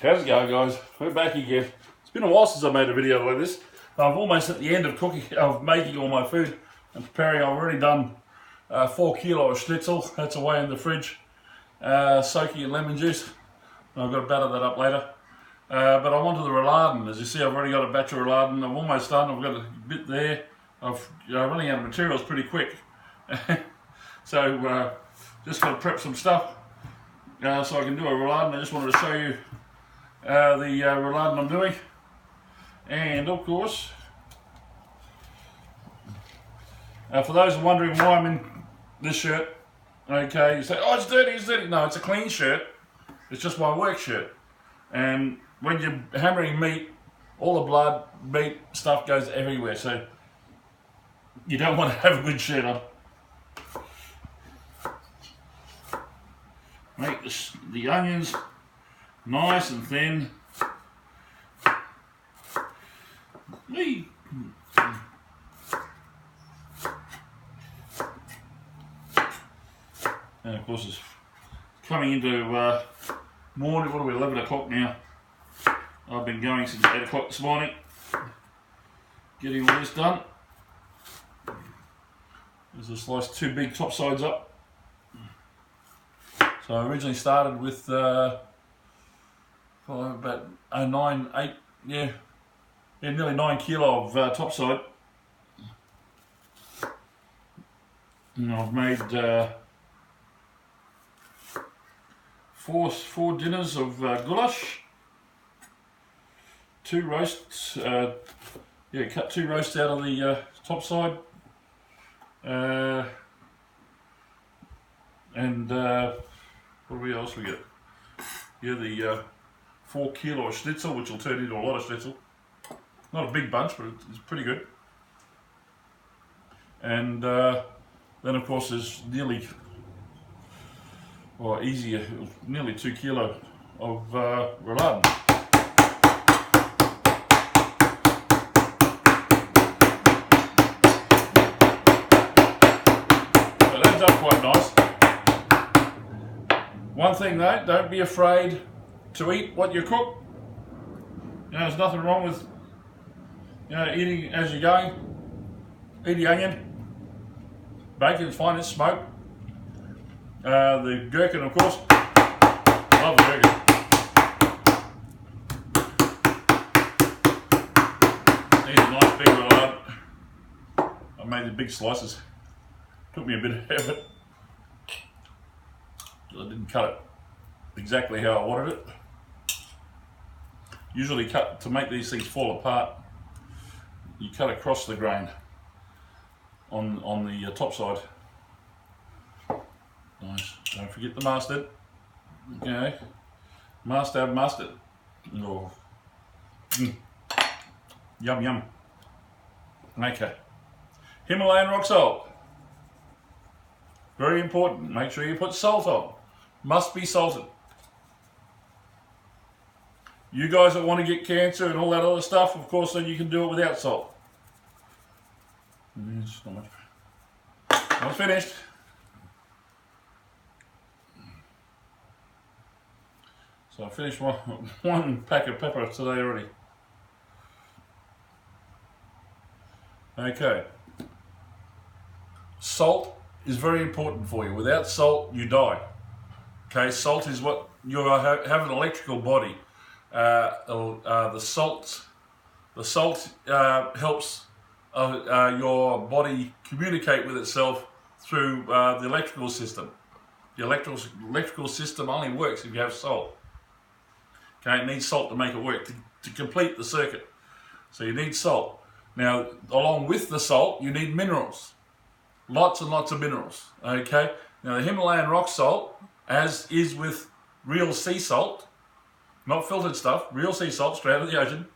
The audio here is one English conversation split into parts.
How's it going, guys? We're back again. It's been a while since I made a video like this. I'm almost at the end of making all my food and preparing. I've already done 4 kilo of schnitzel. That's away in the fridge, soaking in lemon juice. I've got to batter that up later. But I'm onto the Roularden. As you see, I've already got a batch of Roularden. I'm almost done. I've got a bit there. I'm running out of materials pretty quick. So just got to prep some stuff so I can do a Roularden. I just wanted to show you the Roularden I'm doing. And of course, for those wondering why I'm in this shirt, okay, you say, oh, it's dirty, it's dirty. No, it's a clean shirt. It's just my work shirt. And when you're hammering meat, all the blood, meat, stuff goes everywhere. So you don't want to have a good shirt on. Make the onions nice and thin. Whee. And of course it's coming into morning. What are we, 11 o'clock now? I've been going since 8 o'clock this morning getting all this done. There's a slice 2 big top sides up. So I originally started with about nearly 9 kilo of topside. And I've made four dinners of goulash, 2 roasts. Cut 2 roasts out of the topside, and what else we get? Yeah, the 4 kilo of schnitzel, which will turn into a lot of schnitzel. Not a big bunch, but it's pretty good. And then of course there's nearly 2 kilo of Rularden. So that ends up quite nice. One thing though, don't be afraid to eat what you cook. You know, there's nothing wrong with eating as you're going. Eat the onion. Bacon's fine, it's smoked. The gherkin, of course. Love the gherkin. These are nice big Rularden. I made the big slices. Took me a bit of effort. I didn't cut it exactly how I wanted it. Usually cut to make these things fall apart. You cut across the grain on the top side. Nice. Don't forget the mustard. Okay. Must have mustard. Oh. Yum yum. Okay. Himalayan rock salt. Very important. Make sure you put salt on. Must be salted. You guys that want to get cancer and all that other stuff, of course, then you can do it without salt. It's not much. Not finished. So I finished one pack of pepper today already. Okay. Salt is very important for you. Without salt, you die. Okay, salt is what you have an electrical body. The salt helps your body communicate with itself through the electrical system. The electrical system only works if you have salt. Okay, it needs salt to make it work, to complete the circuit. So you need salt. Now, along with the salt, you need minerals. Lots and lots of minerals. Okay, now the Himalayan rock salt, as is with real sea salt, not filtered stuff, real sea salt straight out of the ocean,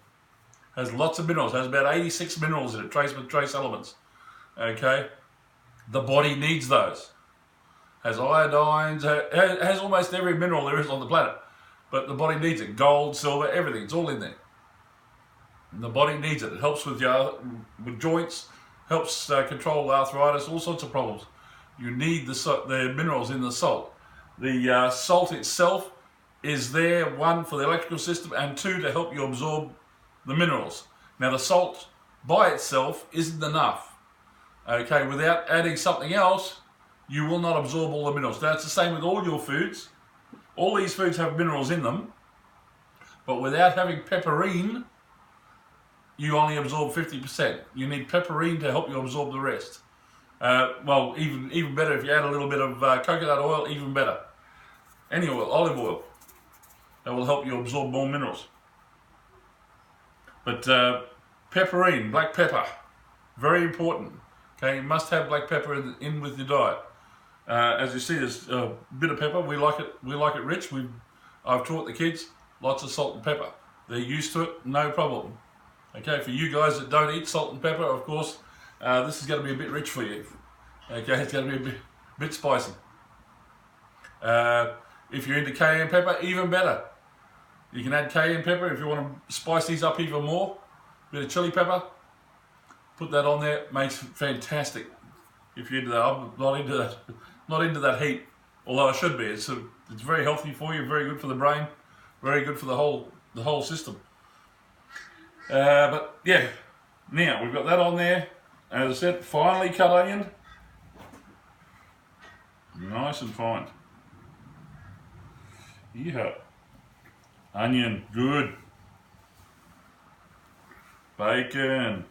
has lots of minerals, has about 86 minerals in it, trace elements. Okay, the body needs those. Has iodines, has almost every mineral there is on the planet, but the body needs it. Gold, silver, everything, it's all in there. And the body needs it. It helps with joints, helps control arthritis, all sorts of problems. You need the minerals in the salt. The salt itself is there, one, for the electrical system, and two, to help you absorb the minerals. Now the salt by itself isn't enough. Okay, without adding something else, you will not absorb all the minerals. That's the same with all your foods. All these foods have minerals in them, but without having pepperine, you only absorb 50%. You need pepperine to help you absorb the rest. Well, even better if you add a little bit of coconut oil, even better. Any oil, olive oil, that will help you absorb more minerals. But pepperine, black pepper, very important. Okay, you must have black pepper in with your diet. As you see, there's a bit of pepper. We like it. We like it rich. I've taught the kids lots of salt and pepper. They're used to it, no problem. Okay, for you guys that don't eat salt and pepper, of course, this is going to be a bit rich for you. Okay, it's going to be a bit spicy. If you're into cayenne pepper, even better. You can add cayenne pepper if you want to spice these up even more. A bit of chili pepper, put that on there, makes it fantastic. If you're into that, I'm not into that heat, although I should be. It's very healthy for you, very good for the brain, very good for the whole system. But yeah, now we've got that on there. As I said, finely cut onion, nice and fine. Yeah, onion, good. Bacon,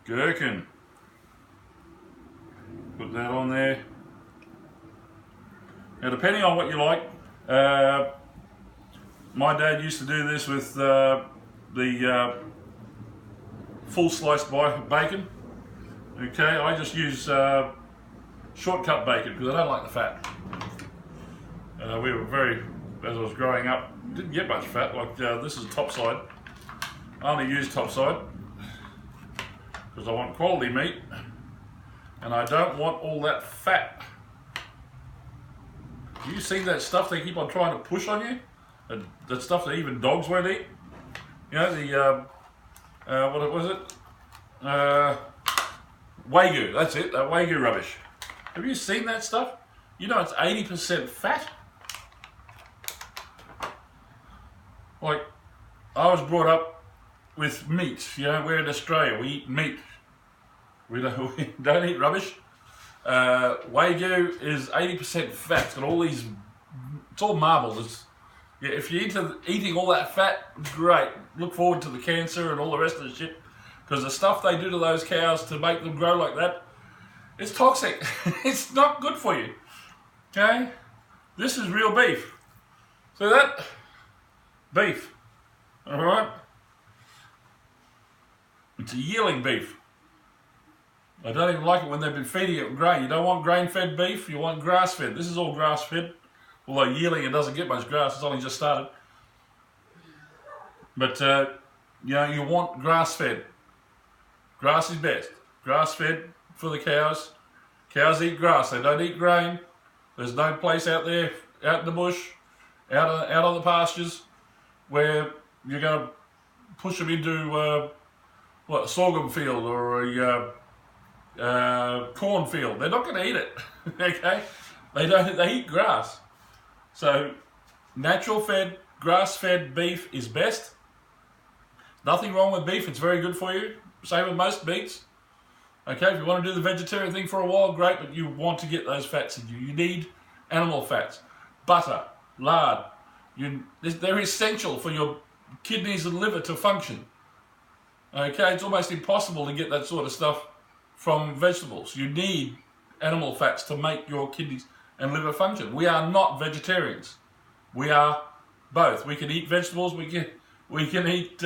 gherkin. Put that on there. Now, depending on what you like, my dad used to do this with the full sliced bacon. Okay, I just use shortcut bacon because I don't like the fat. We were as I was growing up, didn't get much fat. Like this is top side. I only use top side because I want quality meat and I don't want all that fat. Do you see that stuff they keep on trying to push on you? That stuff that even dogs won't eat? You know, the, what was it? Wagyu, that's it, that Wagyu rubbish. Have you seen that stuff? You know it's 80% fat? Like, I was brought up with meat, you know, we're in Australia, we eat meat. We don't eat rubbish. Wagyu is 80% fat, it's got all these, it's all marble. Yeah, if you're into eating all that fat, great. Look forward to the cancer and all the rest of the shit. Because the stuff they do to those cows to make them grow like that, it's toxic. It's not good for you. Okay? This is real beef. See that? Beef. Alright? It's a yearling beef. I don't even like it when they've been feeding it grain. You don't want grain-fed beef, you want grass-fed. This is all grass-fed. Although yearling, it doesn't get much grass, it's only just started. But, you know, you want grass-fed. Grass is best. Grass-fed for the cows. Cows eat grass, they don't eat grain. There's no place out there, out in the bush, out on the pastures, where you're going to push them into, a sorghum field or a cornfield. They're not going to eat it, okay? They eat grass. So, natural fed, grass fed beef is best. Nothing wrong with beef, it's very good for you. Same with most meats. Okay, if you want to do the vegetarian thing for a while, great, but you want to get those fats in you. You need animal fats. Butter, lard. They're essential for your kidneys and liver to function. Okay, it's almost impossible to get that sort of stuff from vegetables. You need animal fats to make your kidneys and liver function. We are not vegetarians. We are both. We can eat vegetables, we can eat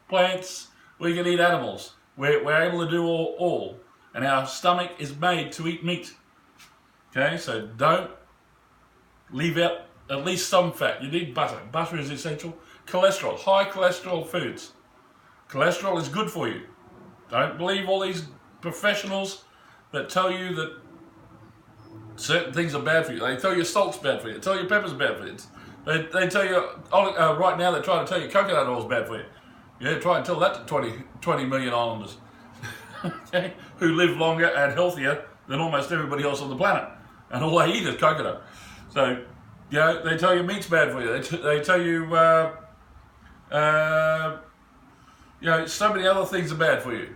plants, we can eat animals. We're able to do all. And our stomach is made to eat meat. Okay, so don't leave out at least some fat. You need butter. Butter is essential. Cholesterol, high cholesterol foods. Cholesterol is good for you. Don't believe all these professionals that tell you that certain things are bad for you. They tell you salt's bad for you. They tell you pepper's bad for you. They tell you, right now they're trying to tell you coconut oil's bad for you. Yeah, try and tell that to 20 million islanders. Okay, who live longer and healthier than almost everybody else on the planet. And all they eat is coconut. So, You know, they tell you meat's bad for you. They tell you, you know, so many other things are bad for you.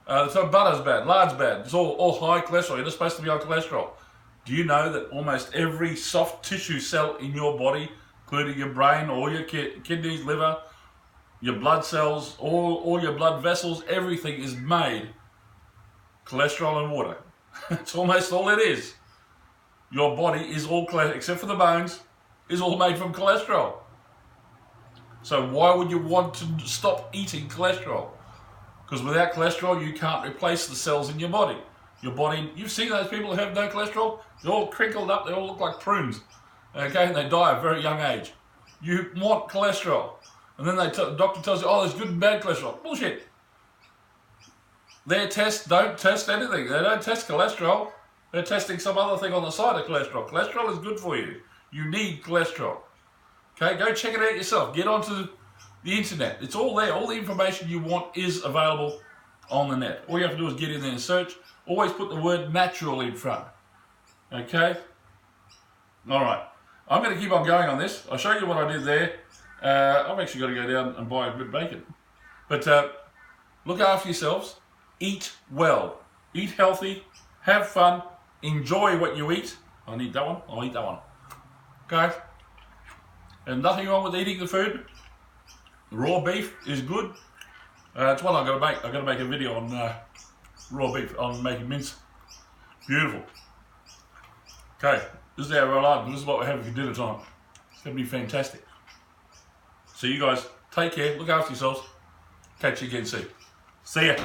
So butter's bad, lard's bad. It's all high cholesterol. You're not supposed to be on cholesterol. Do you know that almost every soft tissue cell in your body, including your brain, all your kidneys, liver, your blood cells, all your blood vessels, everything is made cholesterol and water. It's almost all it is. Your body is all, except for the bones, is all made from cholesterol. So why would you want to stop eating cholesterol? Because without cholesterol, you can't replace the cells in your body. Your body, you've seen those people who have no cholesterol? They're all crinkled up, they all look like prunes. Okay, and they die at a very young age. You want cholesterol. And then the doctor tells you, oh, there's good and bad cholesterol. Bullshit. Their tests don't test anything. They don't test cholesterol. They're testing some other thing on the side of cholesterol. Cholesterol is good for you. You need cholesterol. Okay, go check it out yourself. Get onto the internet. It's all there. All the information you want is available on the net. All you have to do is get in there and search. Always put the word natural in front. Okay? All right. I'm going to keep on going on this. I'll show you what I did there. I've actually got to go down and buy a bit of bacon. But look after yourselves. Eat well. Eat healthy. Have fun. Enjoy what you eat. I need that one. I'll eat that one. Okay? And nothing wrong with eating the food. The raw beef is good. It's what I'm going to make. I'm going to make a video on raw beef, on making mince. Beautiful. Okay, this is our Roularden. This is what we're having for dinner time. It's going to be fantastic. So you guys, take care, look after yourselves. Catch you again soon. See ya.